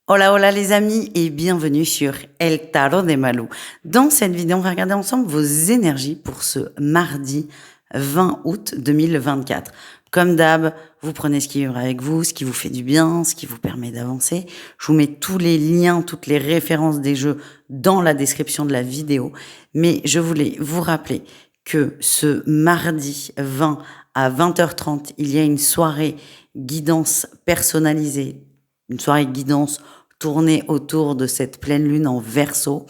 Hola, hola les amis et bienvenue sur El Tarot de Malou. Dans cette vidéo, on va regarder ensemble vos énergies pour ce mardi 20 août 2024. Comme d'hab, vous prenez ce qui vibra avec vous, ce qui vous fait du bien, ce qui vous permet d'avancer. Je vous mets tous les liens, toutes les références des jeux dans la description de la vidéo. Mais je voulais vous rappeler que ce mardi 20 à 20h30, il y a une soirée guidance personnalisée, une soirée guidance tournée autour de cette pleine lune en Verseau.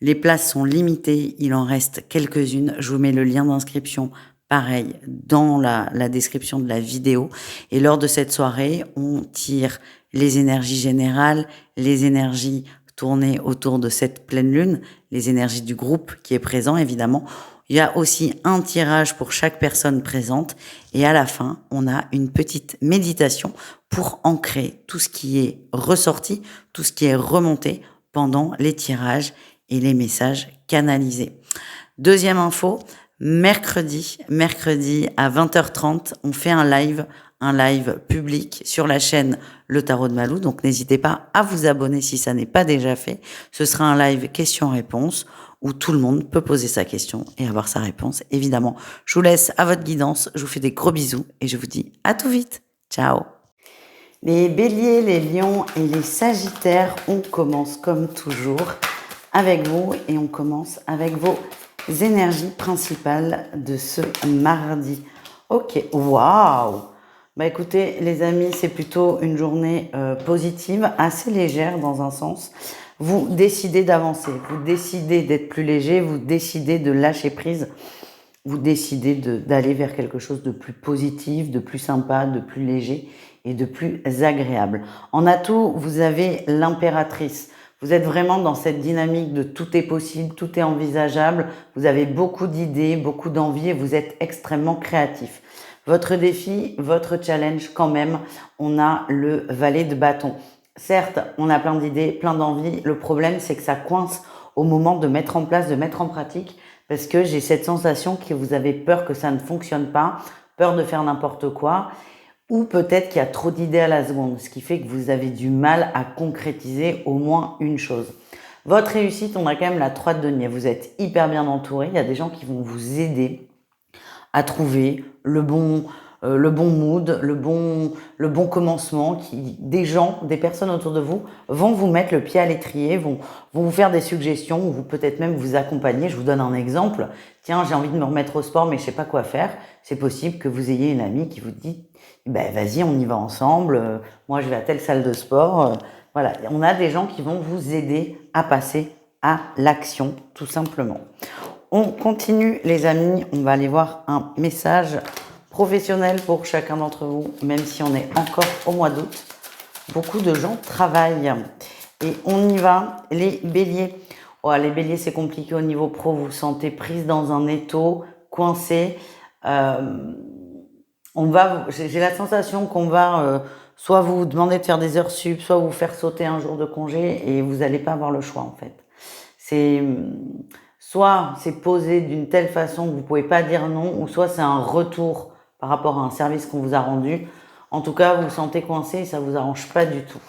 Les places sont limitées, il en reste quelques-unes. Je vous mets le lien d'inscription, pareil, dans la description de la vidéo. Et lors de cette soirée, on tire les énergies générales, les énergies tournées autour de cette pleine lune, les énergies du groupe qui est présent, évidemment. Il y a aussi un tirage pour chaque personne présente et à la fin, on a une petite méditation pour ancrer tout ce qui est ressorti, tout ce qui est remonté pendant les tirages et les messages canalisés. Deuxième info, mercredi à 20h30, on fait un live public sur la chaîne Le Tarot de Malou. Donc n'hésitez pas à vous abonner si ça n'est pas déjà fait. Ce sera un live question-réponse où tout le monde peut poser sa question et avoir sa réponse. Évidemment, je vous laisse à votre guidance. Je vous fais des gros bisous et je vous dis à tout vite. Ciao. Les béliers, les lions et les sagittaires, on commence comme toujours avec vous et on commence avec vos énergies principales de ce mardi. Ok, waouh! Bah écoutez les amis, c'est plutôt une journée positive, assez légère dans un sens. Vous décidez d'avancer, vous décidez d'être plus léger, vous décidez de lâcher prise, vous décidez d'aller vers quelque chose de plus positif, de plus sympa, de plus léger et de plus agréable. En atout, vous avez l'impératrice. Vous êtes vraiment dans cette dynamique de tout est possible, tout est envisageable. Vous avez beaucoup d'idées, beaucoup d'envie et vous êtes extrêmement créatif. Votre défi, votre challenge quand même, on a le valet de bâton. Certes, on a plein d'idées, plein d'envies. Le problème, c'est que ça coince au moment de mettre en place, de mettre en pratique, parce que j'ai cette sensation que vous avez peur que ça ne fonctionne pas, peur de faire n'importe quoi, ou peut-être qu'il y a trop d'idées à la seconde, ce qui fait que vous avez du mal à concrétiser au moins une chose. Votre réussite, on a quand même la 3 de denier. Vous êtes hyper bien entouré. Il y a des gens qui vont vous aider à trouver le bon mood, le bon commencement. Des gens, des personnes autour de vous vont vous mettre le pied à l'étrier, vont vous faire des suggestions, ou peut-être même vous accompagner. Je vous donne un exemple. Tiens, j'ai envie de me remettre au sport, mais je sais pas quoi faire. C'est possible que vous ayez une amie qui vous dit, ben vas-y, on y va ensemble. Moi, je vais à telle salle de sport. Voilà, on a des gens qui vont vous aider à passer à l'action, tout simplement. On continue les amis, on va aller voir un message professionnel pour chacun d'entre vous, même si on est encore au mois d'août. Beaucoup de gens travaillent et on y va. Les béliers, les béliers c'est compliqué au niveau pro, vous vous sentez prise dans un étau, coincé. J'ai la sensation qu'on va soit vous demander de faire des heures sup, soit vous faire sauter un jour de congé et vous n'allez pas avoir le choix en fait. Soit c'est posé d'une telle façon que vous ne pouvez pas dire non, ou soit c'est un retour par rapport à un service qu'on vous a rendu. En tout cas, vous vous sentez coincé et ça ne vous arrange pas du tout.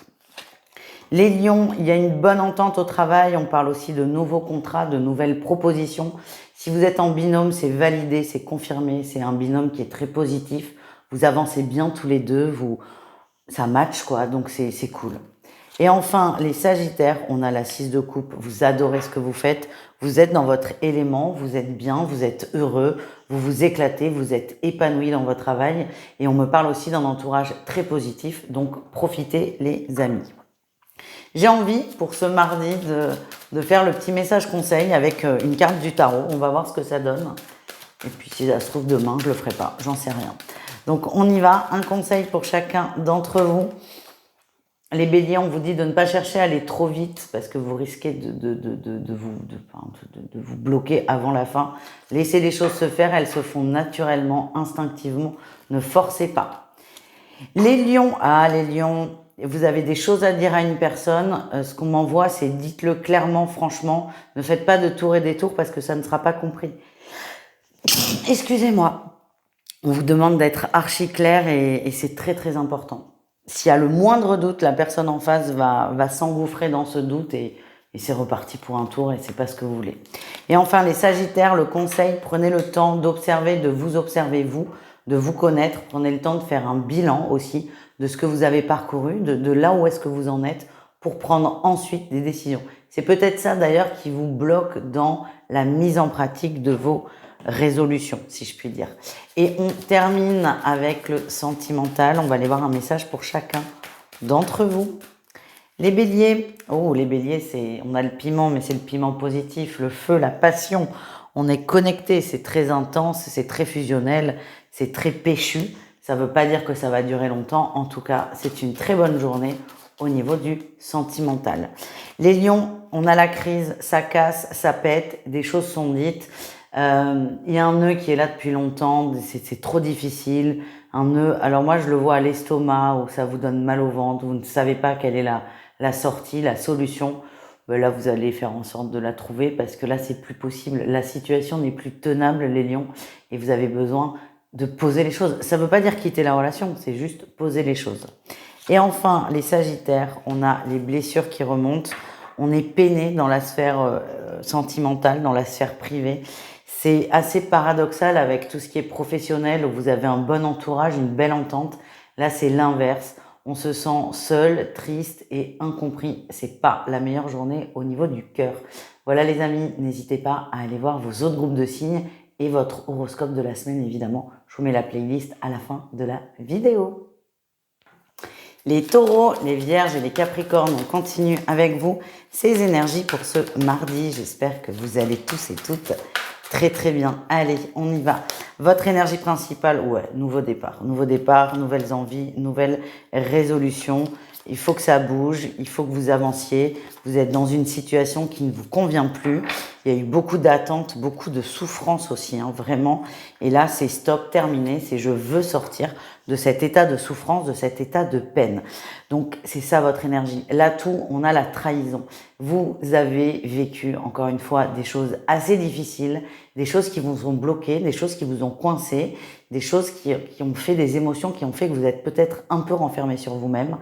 Les lions, il y a une bonne entente au travail. On parle aussi de nouveaux contrats, de nouvelles propositions. Si vous êtes en binôme, c'est validé, c'est confirmé. C'est un binôme qui est très positif. Vous avancez bien tous les deux, ça match quoi, donc c'est cool. Et enfin, les sagittaires, on a la 6 de coupe, vous adorez ce que vous faites, vous êtes dans votre élément, vous êtes bien, vous êtes heureux, vous vous éclatez, vous êtes épanoui dans votre travail et on me parle aussi d'un entourage très positif, donc profitez les amis. J'ai envie pour ce mardi de faire le petit message conseil avec une carte du tarot, on va voir ce que ça donne. Et puis si ça se trouve demain, je le ferai pas, j'en sais rien. Donc on y va, un conseil pour chacun d'entre vous. Les béliers, on vous dit de ne pas chercher à aller trop vite parce que vous risquez de vous bloquer avant la fin. Laissez les choses se faire, elles se font naturellement, instinctivement. Ne forcez pas. Les lions, les lions, vous avez des choses à dire à une personne. Ce qu'on m'envoie, c'est dites-le clairement, franchement. Ne faites pas de tours et détours parce que ça ne sera pas compris. Excusez-moi. On vous demande d'être archi clair et c'est très très important. s'il y a le moindre doute, la personne en face va s'engouffrer dans ce doute et c'est reparti pour un tour et c'est pas ce que vous voulez. Et enfin, les Sagittaires, le conseil, prenez le temps d'observer, de vous observer vous, de vous connaître. Prenez le temps de faire un bilan aussi de ce que vous avez parcouru, de là où est-ce que vous en êtes pour prendre ensuite des décisions. C'est peut-être ça d'ailleurs qui vous bloque dans la mise en pratique de vos résolutions, si je puis dire. Et on termine avec le sentimental. On va aller voir un message pour chacun d'entre vous. Les béliers, les béliers, on a le piment, mais c'est le piment positif, le feu, la passion. On est connecté, c'est très intense, c'est très fusionnel, c'est très péchu. Ça ne veut pas dire que ça va durer longtemps. En tout cas, c'est une très bonne journée au niveau du sentimental. Les lions, on a la crise, ça casse, ça pète, des choses sont dites. Il y a un nœud qui est là depuis longtemps, c'est trop difficile. Un nœud, alors moi je le vois à l'estomac où ça vous donne mal au ventre, vous ne savez pas quelle est la sortie, la solution. Ben là vous allez faire en sorte de la trouver parce que là c'est plus possible. La situation n'est plus tenable les lions et vous avez besoin de poser les choses. Ça ne veut pas dire quitter la relation, c'est juste poser les choses. Et enfin les sagittaires, on a les blessures qui remontent. On est peiné dans la sphère sentimentale, dans la sphère privée. C'est assez paradoxal avec tout ce qui est professionnel où vous avez un bon entourage, une belle entente. Là, c'est l'inverse. On se sent seul, triste et incompris. C'est pas la meilleure journée au niveau du cœur. Voilà les amis, n'hésitez pas à aller voir vos autres groupes de signes et votre horoscope de la semaine évidemment. Je vous mets la playlist à la fin de la vidéo. Les taureaux, les vierges et les capricornes, on continue avec vous ces énergies pour ce mardi. J'espère que vous allez tous et toutes très très bien. Allez, on y va. Votre énergie principale, nouveau départ, nouvelles envies, nouvelles résolutions. Il faut que ça bouge, il faut que vous avanciez. Vous êtes dans une situation qui ne vous convient plus. Il y a eu beaucoup d'attentes, beaucoup de souffrance aussi, vraiment. Et là, c'est stop, terminé. C'est je veux sortir de cet état de souffrance, de cet état de peine. Donc, c'est ça votre énergie. L'atout, on a la trahison. Vous avez vécu, encore une fois, des choses assez difficiles, des choses qui vous ont bloqué, des choses qui vous ont coincé, des choses qui ont fait des émotions, qui ont fait que vous êtes peut-être un peu renfermé sur vous-même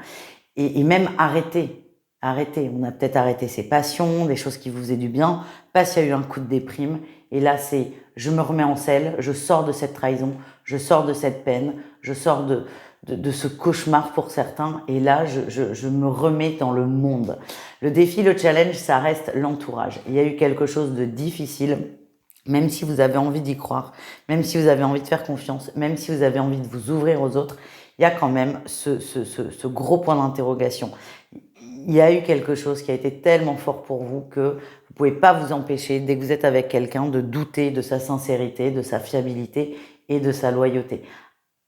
et même arrêté. On a peut-être arrêté ses passions, des choses qui vous faisaient du bien, parce qu'il y a eu un coup de déprime. Et là, c'est je me remets en selle, je sors de cette trahison, je sors de cette peine, je sors de ce cauchemar pour certains. Et là, je me remets dans le monde. Le défi, le challenge, ça reste l'entourage. Il y a eu quelque chose de difficile, même si vous avez envie d'y croire, même si vous avez envie de faire confiance, même si vous avez envie de vous ouvrir aux autres, il y a quand même ce gros point d'interrogation. Il y a eu quelque chose qui a été tellement fort pour vous que vous pouvez pas vous empêcher, dès que vous êtes avec quelqu'un, de douter de sa sincérité, de sa fiabilité et de sa loyauté.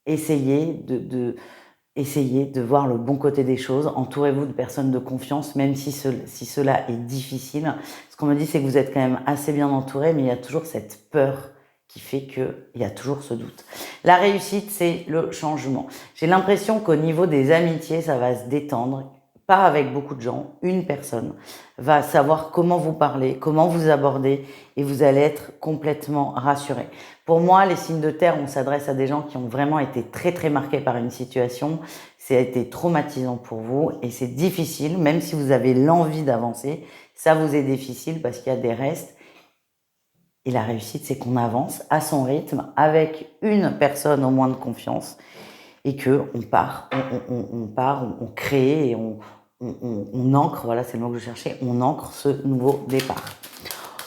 Essayez de voir le bon côté des choses. Entourez-vous de personnes de confiance, même si cela est difficile. Ce qu'on me dit, c'est que vous êtes quand même assez bien entouré, mais il y a toujours cette peur qui fait qu'il y a toujours ce doute. La réussite, c'est le changement. J'ai l'impression qu'au niveau des amitiés, ça va se détendre. Pas avec beaucoup de gens, une personne va savoir comment vous parler, comment vous aborder et vous allez être complètement rassuré. Pour moi, les signes de terre, on s'adresse à des gens qui ont vraiment été très très marqués par une situation. Ça a été traumatisant pour vous et c'est difficile, même si vous avez l'envie d'avancer, ça vous est difficile parce qu'il y a des restes. Et la réussite, c'est qu'on avance à son rythme avec une personne au moins de confiance et que on part, on crée et on ancre, voilà, c'est le mot que je cherchais, on ancre ce nouveau départ.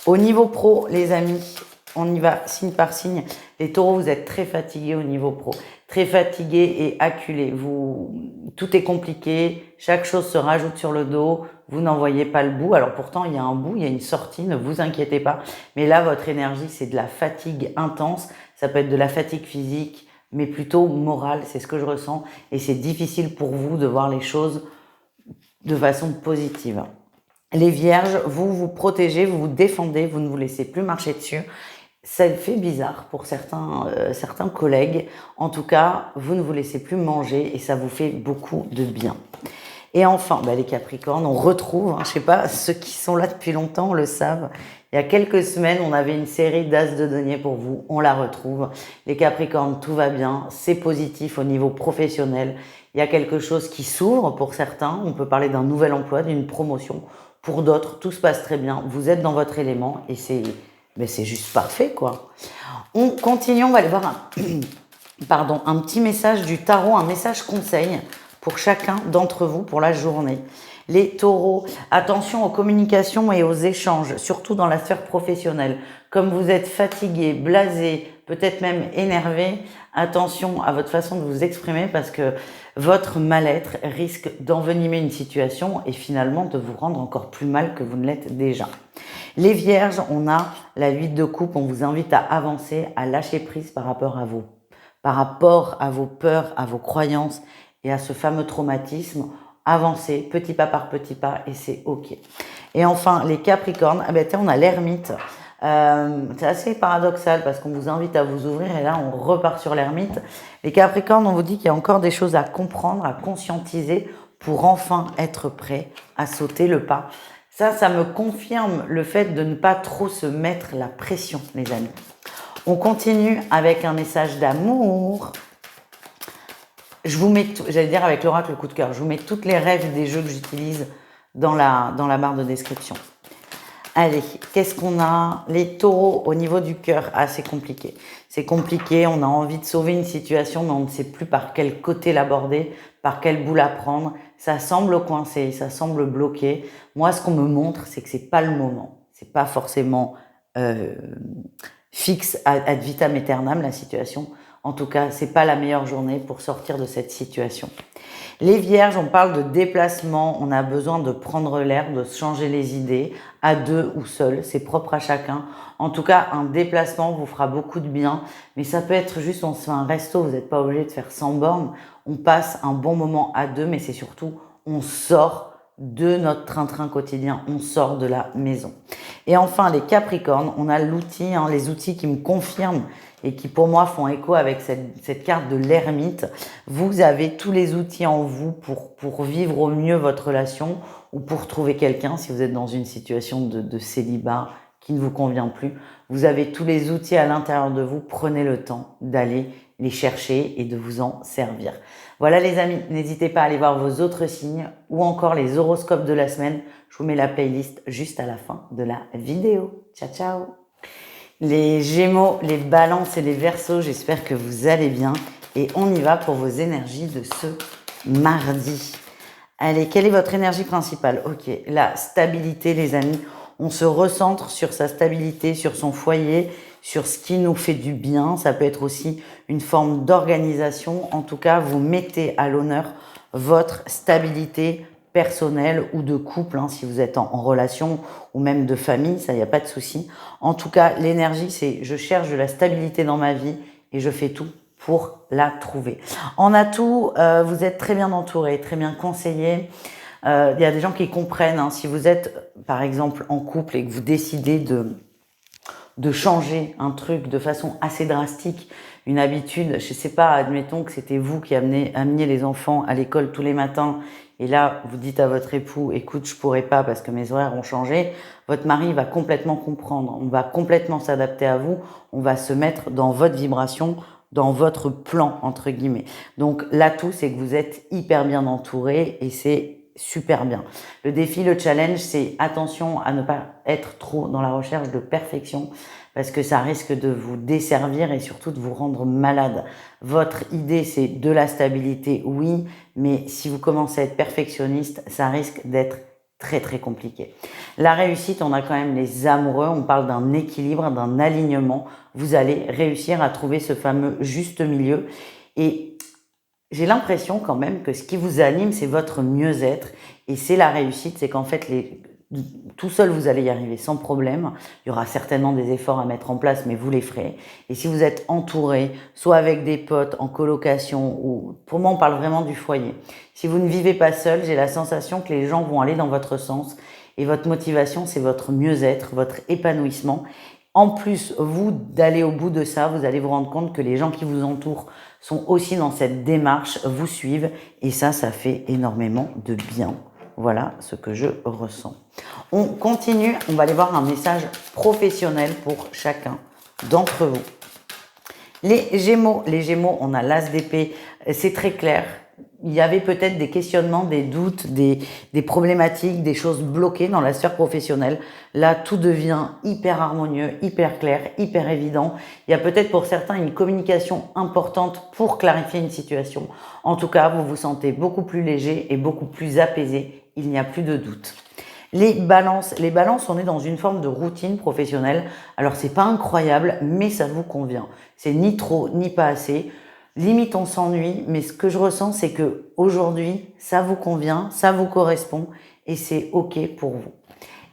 Au niveau pro, les amis, on y va signe par signe. Les taureaux, vous êtes très fatigués au niveau pro, très fatigués et acculés. Tout est compliqué, chaque chose se rajoute sur le dos, vous n'en voyez pas le bout. Alors pourtant, il y a un bout, il y a une sortie, ne vous inquiétez pas. Mais là, votre énergie, c'est de la fatigue intense. Ça peut être de la fatigue physique, mais plutôt morale, c'est ce que je ressens. Et c'est difficile pour vous de voir les choses de façon positive. Les vierges, vous vous protégez, vous vous défendez, vous ne vous laissez plus marcher dessus. Ça fait bizarre pour certains collègues. En tout cas, vous ne vous laissez plus manger et ça vous fait beaucoup de bien. Et enfin, les Capricornes, on retrouve, je sais pas, ceux qui sont là depuis longtemps le savent. Il y a quelques semaines, on avait une série d'as de denier pour vous. On la retrouve. Les Capricornes, tout va bien. C'est positif au niveau professionnel. Il y a quelque chose qui s'ouvre pour certains. On peut parler d'un nouvel emploi, d'une promotion. Pour d'autres, tout se passe très bien. Vous êtes dans votre élément et c'est juste parfait, quoi. On continue, on va aller voir un petit message du tarot, un message conseil pour chacun d'entre vous pour la journée. Les taureaux, attention aux communications et aux échanges, surtout dans la sphère professionnelle. Comme vous êtes fatigué, blasé, peut-être même énervé, attention à votre façon de vous exprimer parce que votre mal-être risque d'envenimer une situation et finalement de vous rendre encore plus mal que vous ne l'êtes déjà. Les vierges, on a la 8 de coupe, on vous invite à avancer, à lâcher prise par rapport à vos peurs, à vos croyances et à ce fameux traumatisme. Avancez petit pas par petit pas et c'est ok. Et enfin, les capricornes, on a l'ermite. C'est assez paradoxal parce qu'on vous invite à vous ouvrir et là on repart sur l'ermite. Les capricornes, on vous dit qu'il y a encore des choses à comprendre, à conscientiser pour enfin être prêt à sauter le pas. Ça me confirme le fait de ne pas trop se mettre la pression, les amis. On continue avec un message d'amour. Je vous mets, j'allais dire avec l'oracle coup de cœur, je vous mets toutes les règles des jeux que j'utilise dans la barre de description. Allez, qu'est-ce qu'on a? Les taureaux au niveau du cœur, c'est compliqué. C'est compliqué, on a envie de sauver une situation, mais on ne sait plus par quel côté l'aborder, par quel bout la prendre. Ça semble coincé, ça semble bloqué. Moi, ce qu'on me montre, c'est que c'est pas le moment. C'est pas forcément fixe ad vitam aeternam la situation. En tout cas, c'est pas la meilleure journée pour sortir de cette situation. Les vierges, on parle de déplacement, on a besoin de prendre l'air, de se changer les idées, à deux ou seul, c'est propre à chacun. En tout cas, un déplacement vous fera beaucoup de bien, mais ça peut être juste, on se fait un resto, vous n'êtes pas obligé de faire 100 bornes, on passe un bon moment à deux, mais c'est surtout, on sort de notre train-train quotidien, on sort de la maison. Et enfin, les capricornes, on a l'outil, les outils qui me confirment et qui pour moi font écho avec cette carte de l'ermite. Vous avez tous les outils en vous pour vivre au mieux votre relation ou pour trouver quelqu'un si vous êtes dans une situation de célibat qui ne vous convient plus. Vous avez tous les outils à l'intérieur de vous. Prenez le temps d'aller les chercher et de vous en servir. Voilà les amis, n'hésitez pas à aller voir vos autres signes ou encore les horoscopes de la semaine. Je vous mets la playlist juste à la fin de la vidéo. Ciao, ciao! Les Gémeaux, les Balances et les Verseaux, j'espère que vous allez bien. Et on y va pour vos énergies de ce mardi. Allez, quelle est votre énergie principale? Ok, la stabilité les amis. On se recentre sur sa stabilité, sur son foyer, sur ce qui nous fait du bien. Ça peut être aussi une forme d'organisation. En tout cas, vous mettez à l'honneur votre stabilité personnelle ou de couple, si vous êtes en relation ou même de famille, ça, il n'y a pas de souci. En tout cas, l'énergie, c'est je cherche de la stabilité dans ma vie et je fais tout pour la trouver. En atout, vous êtes très bien entouré, très bien conseillé. Il y a des gens qui comprennent. Si vous êtes, par exemple, en couple et que vous décidez de changer un truc de façon assez drastique, une habitude, je sais pas, admettons que c'était vous qui ameniez les enfants à l'école tous les matins et là, vous dites à votre époux, écoute, je pourrais pas parce que mes horaires ont changé. Votre mari va complètement comprendre. On va complètement s'adapter à vous. On va se mettre dans votre vibration, dans votre plan, entre guillemets. Donc, l'atout, c'est que vous êtes hyper bien entouré et c'est super bien. Le défi, le challenge, c'est attention à ne pas être trop dans la recherche de perfection parce que ça risque de vous desservir et surtout de vous rendre malade. Votre idée, c'est de la stabilité, oui, mais si vous commencez à être perfectionniste, ça risque d'être très très compliqué. La réussite, on a quand même les amoureux, on parle d'un équilibre, d'un alignement. Vous allez réussir à trouver ce fameux juste milieu et j'ai l'impression quand même que ce qui vous anime, c'est votre mieux-être et c'est la réussite, c'est qu'en fait, tout seul, vous allez y arriver sans problème. Il y aura certainement des efforts à mettre en place, mais vous les ferez. Et si vous êtes entouré, soit avec des potes, en colocation, ou pour moi, on parle vraiment du foyer. Si vous ne vivez pas seul, j'ai la sensation que les gens vont aller dans votre sens et votre motivation, c'est votre mieux-être, votre épanouissement. En plus, vous, d'aller au bout de ça, vous allez vous rendre compte que les gens qui vous entourent sont aussi dans cette démarche, vous suivent et ça fait énormément de bien. Voilà ce que je ressens. On continue, on va aller voir un message professionnel pour chacun d'entre vous. Les Gémeaux, on a l'as d'épée, c'est très clair. il y avait peut-être des questionnements, des doutes, des problématiques, des choses bloquées dans la sphère professionnelle. Là, tout devient hyper harmonieux, hyper clair, hyper évident. Il y a peut-être pour certains une communication importante pour clarifier une situation. En tout cas, vous vous sentez beaucoup plus léger et beaucoup plus apaisé. Il n'y a plus de doute. Les balances, on est dans une forme de routine professionnelle. Alors, c'est pas incroyable, mais ça vous convient. C'est ni trop, ni pas assez. Limite, on s'ennuie, mais ce que je ressens, c'est que aujourd'hui, ça vous convient, ça vous correspond et c'est OK pour vous.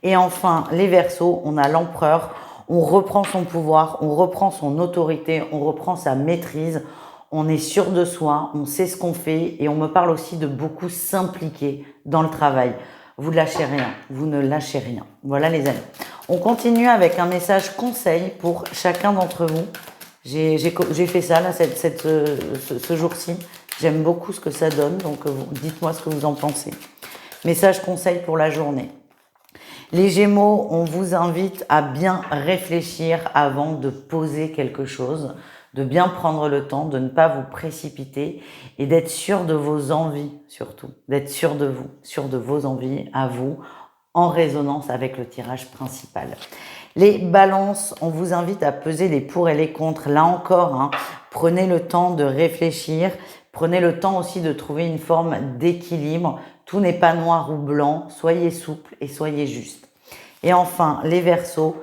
Et enfin, les Verseaux, on a l'empereur, on reprend son pouvoir, on reprend son autorité, on reprend sa maîtrise, on est sûr de soi, on sait ce qu'on fait et on me parle aussi de beaucoup s'impliquer dans le travail. Vous ne lâchez rien, vous ne lâchez rien. Voilà les amis. On continue avec un message conseil pour chacun d'entre vous. J'ai fait ça là, ce jour-ci. J'aime beaucoup ce que ça donne, donc dites-moi ce que vous en pensez. Message conseil pour la journée. Les Gémeaux, on vous invite à bien réfléchir avant de poser quelque chose, de bien prendre le temps, de ne pas vous précipiter et d'être sûr de vos envies surtout, d'être sûr de vous, sûr de vos envies à vous, en résonance avec le tirage principal. Les Balances, on vous invite à peser les pour et les contre. Là encore, prenez le temps de réfléchir, prenez le temps aussi de trouver une forme d'équilibre. Tout n'est pas noir ou blanc, soyez souple et soyez juste. Et enfin, les Verseaux,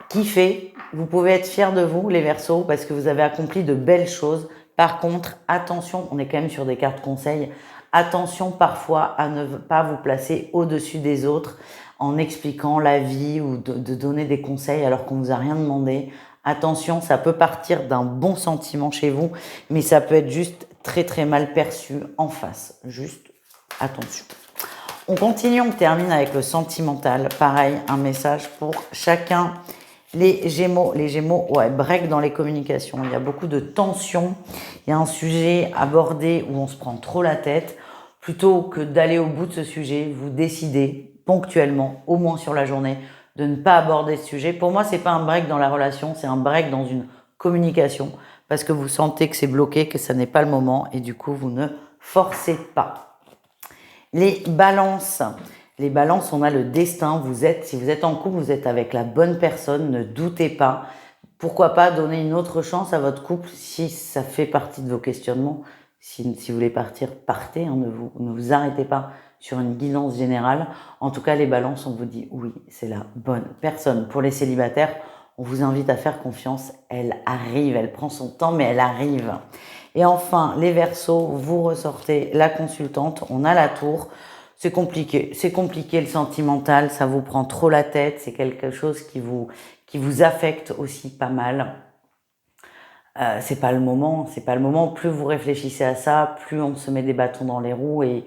kiffez, vous pouvez être fiers de vous, les Verseaux, parce que vous avez accompli de belles choses. Par contre, attention, on est quand même sur des cartes conseils, attention parfois à ne pas vous placer au-dessus des autres en expliquant la vie ou de donner des conseils alors qu'on ne vous a rien demandé. Attention, ça peut partir d'un bon sentiment chez vous, mais ça peut être juste très très mal perçu en face. Juste attention. On continue, on termine avec le sentimental. Pareil, un message pour chacun. Les Gémeaux, ouais, break dans les communications. Il y a beaucoup de tensions. Il y a un sujet abordé où on se prend trop la tête. Plutôt que d'aller au bout de ce sujet, vous décidez ponctuellement, au moins sur la journée, de ne pas aborder ce sujet. Pour moi, c'est pas un break dans la relation, c'est un break dans une communication parce que vous sentez que c'est bloqué, que ça n'est pas le moment et du coup, vous ne forcez pas. Les Balances, on a le destin. Si vous êtes en couple, vous êtes avec la bonne personne, ne doutez pas. Pourquoi pas donner une autre chance à votre couple si ça fait partie de vos questionnements. Si vous voulez partir, partez, ne vous arrêtez pas sur une guidance générale. En tout cas, les Balances, on vous dit oui, c'est la bonne personne. Pour les célibataires, on vous invite à faire confiance. Elle arrive, elle prend son temps, mais elle arrive. Et enfin, les Verseaux, vous ressortez la consultante. On a la tour. C'est compliqué le sentimental. Ça vous prend trop la tête. C'est quelque chose qui vous affecte aussi pas mal. C'est pas le moment. Plus vous réfléchissez à ça, plus on se met des bâtons dans les roues et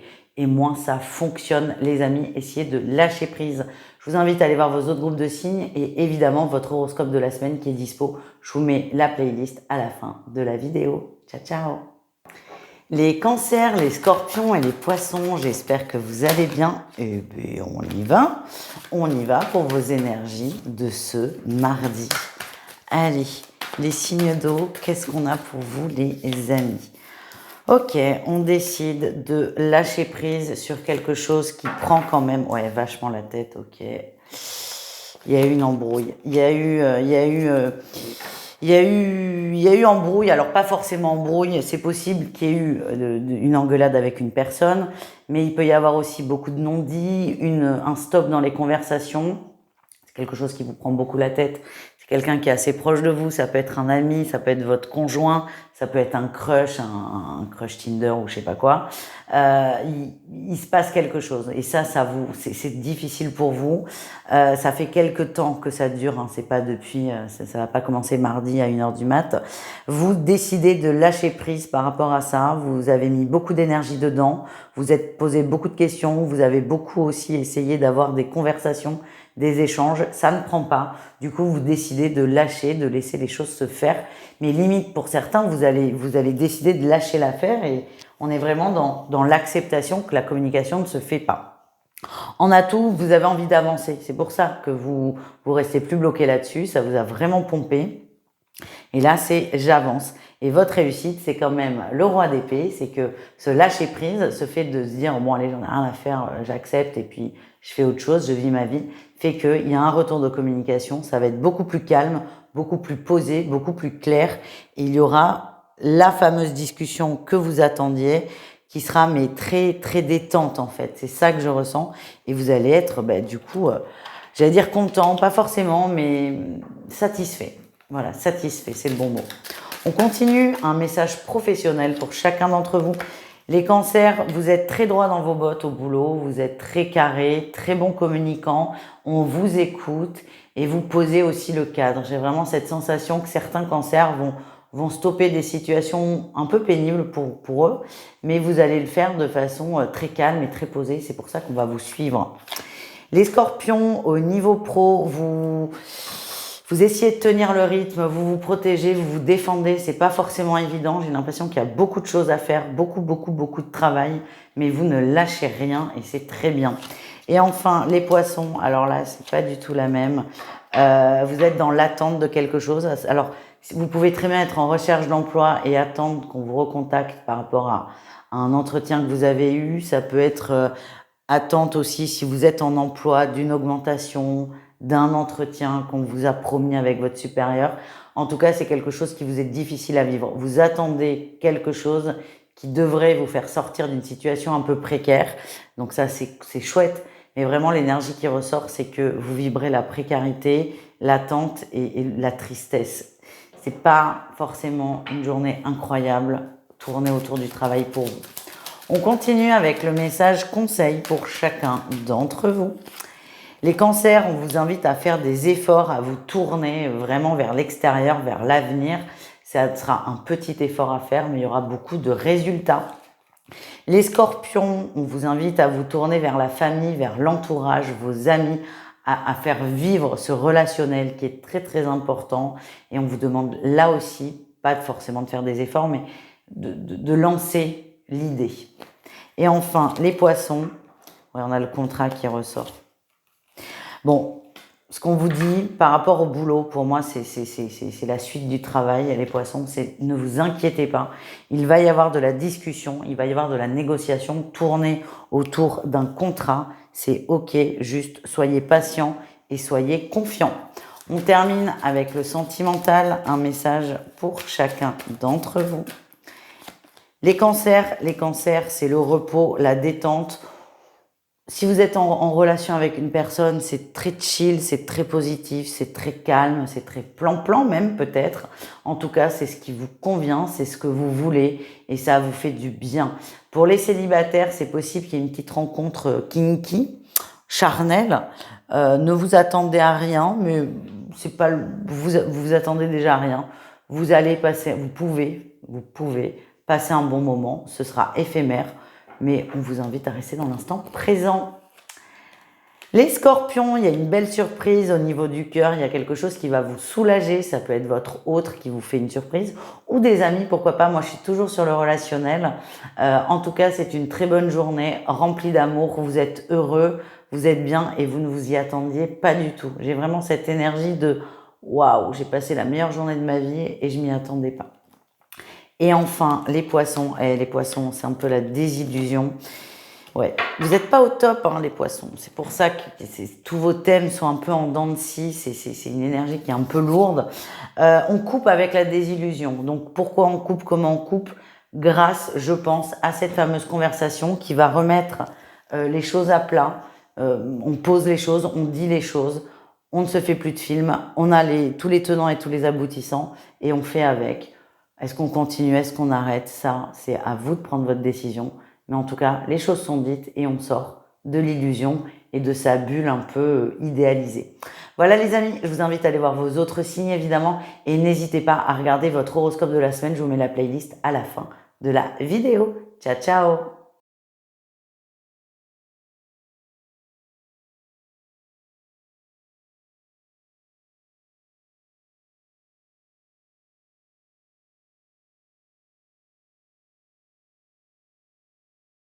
moins ça fonctionne, les amis. Essayez de lâcher prise. Je vous invite à aller voir vos autres groupes de signes et évidemment votre horoscope de la semaine qui est dispo. Je vous mets la playlist à la fin de la vidéo. Ciao, ciao! Les Cancers, les Scorpions et les Poissons, j'espère que vous allez bien. Eh bien, on y va pour vos énergies de ce mardi. Allez, les signes d'eau, qu'est-ce qu'on a pour vous les amis? Ok, on décide de lâcher prise sur quelque chose qui prend quand même, vachement la tête, ok. Il y a eu une embrouille, il y a eu embrouille, alors pas forcément embrouille, c'est possible qu'il y ait eu une engueulade avec une personne, mais il peut y avoir aussi beaucoup de non-dits, un stop dans les conversations, c'est quelque chose qui vous prend beaucoup la tête. Quelqu'un qui est assez proche de vous, ça peut être un ami, ça peut être votre conjoint, ça peut être un crush, un crush Tinder ou je sais pas quoi. Il se passe quelque chose et c'est difficile pour vous. Ça fait quelque temps que ça dure, c'est pas depuis, ça va pas commencer mardi à 1h du mat. Vous décidez de lâcher prise par rapport à ça. Vous avez mis beaucoup d'énergie dedans. Vous êtes posé beaucoup de questions. Vous avez beaucoup aussi essayé d'avoir des conversations, des échanges, ça ne prend pas. Du coup, vous décidez de lâcher, de laisser les choses se faire. Mais limite, pour certains, vous allez décider de lâcher l'affaire et on est vraiment dans l'acceptation que la communication ne se fait pas. En atout, vous avez envie d'avancer. C'est pour ça que vous restez plus bloqué là-dessus. Ça vous a vraiment pompé. Et là, c'est j'avance. Et votre réussite, c'est quand même le roi d'épée, c'est que ce lâcher prise, ce fait de se dire, bon allez, j'en ai rien à faire, j'accepte et puis je fais autre chose, je vis ma vie, fait qu'il y a un retour de communication, ça va être beaucoup plus calme, beaucoup plus posé, beaucoup plus clair, et il y aura la fameuse discussion que vous attendiez, qui sera mais très très détente en fait. C'est ça que je ressens, et vous allez être du coup, j'allais dire content, pas forcément, mais satisfait. Voilà, satisfait, c'est le bon mot. On continue, un message professionnel pour chacun d'entre vous. Les cancers, vous êtes très droit dans vos bottes au boulot, vous êtes très carré, très bon communicant, on vous écoute et vous posez aussi le cadre. J'ai vraiment cette sensation que certains cancers vont stopper des situations un peu pénibles pour eux, mais vous allez le faire de façon très calme et très posée. C'est pour ça qu'on va vous suivre. Les scorpions, au niveau pro, vous essayez de tenir le rythme, vous vous protégez, vous vous défendez. C'est pas forcément évident. J'ai l'impression qu'il y a beaucoup de choses à faire, beaucoup de travail, mais vous ne lâchez rien et c'est très bien. Et enfin, les poissons. Alors là, c'est pas du tout la même. Vous êtes dans l'attente de quelque chose. Alors, vous pouvez très bien être en recherche d'emploi et attendre qu'on vous recontacte par rapport à un entretien que vous avez eu. Ça peut être attente aussi si vous êtes en emploi d'une augmentation, d'un entretien qu'on vous a promis avec votre supérieur. En tout cas, c'est quelque chose qui vous est difficile à vivre. Vous attendez quelque chose qui devrait vous faire sortir d'une situation un peu précaire. Donc ça, c'est chouette. Mais vraiment, l'énergie qui ressort, c'est que vous vibrez la précarité, l'attente et la tristesse. C'est pas forcément une journée incroyable tournée autour du travail pour vous. On continue avec le message conseil pour chacun d'entre vous. Les cancers, on vous invite à faire des efforts, à vous tourner vraiment vers l'extérieur, vers l'avenir. Ça sera un petit effort à faire, mais il y aura beaucoup de résultats. Les scorpions, on vous invite à vous tourner vers la famille, vers l'entourage, vos amis, à faire vivre ce relationnel qui est très très important. Et on vous demande là aussi, pas forcément de faire des efforts, mais de lancer l'idée. Et enfin, les poissons, ouais, on a le contrat qui ressort. Bon, ce qu'on vous dit par rapport au boulot, pour moi, c'est la suite du travail. Les poissons, c'est ne vous inquiétez pas. Il va y avoir de la discussion, il va y avoir de la négociation tournée autour d'un contrat. C'est OK, juste soyez patient et soyez confiants. On termine avec le sentimental, un message pour chacun d'entre vous. Les cancers, c'est le repos, la détente. Si vous êtes en relation avec une personne, c'est très chill, c'est très positif, c'est très calme, c'est très plan-plan même peut-être. En tout cas, c'est ce qui vous convient, c'est ce que vous voulez et ça vous fait du bien. Pour les célibataires, c'est possible qu'il y ait une petite rencontre kinky, charnelle. Ne vous attendez à rien, mais c'est pas vous attendez déjà à rien. Vous allez passer, vous pouvez passer un bon moment, ce sera éphémère. Mais on vous invite à rester dans l'instant présent. Les scorpions, il y a une belle surprise au niveau du cœur, il y a quelque chose qui va vous soulager, ça peut être votre autre qui vous fait une surprise, ou des amis, pourquoi pas, moi je suis toujours sur le relationnel. En tout cas, c'est une très bonne journée, remplie d'amour, vous êtes heureux, vous êtes bien et vous ne vous y attendiez pas du tout. J'ai vraiment cette énergie de « waouh, j'ai passé la meilleure journée de ma vie et je m'y attendais pas ». Et enfin, les poissons. Les poissons, c'est un peu la désillusion. Ouais, vous n'êtes pas au top, hein, les poissons. C'est pour ça que tous vos thèmes sont un peu en dents de scie. C'est une énergie qui est un peu lourde. On coupe avec la désillusion. Donc, pourquoi on coupe? Comment on coupe? Grâce, je pense, à cette fameuse conversation qui va remettre les choses à plat. On pose les choses, on dit les choses. On ne se fait plus de films. On a tous les tenants et tous les aboutissants et on fait avec. Est-ce qu'on continue? Est-ce qu'on arrête? Ça, c'est à vous de prendre votre décision. Mais en tout cas, les choses sont dites et on sort de l'illusion et de sa bulle un peu idéalisée. Voilà les amis, je vous invite à aller voir vos autres signes évidemment et n'hésitez pas à regarder votre horoscope de la semaine. Je vous mets la playlist à la fin de la vidéo. Ciao, ciao!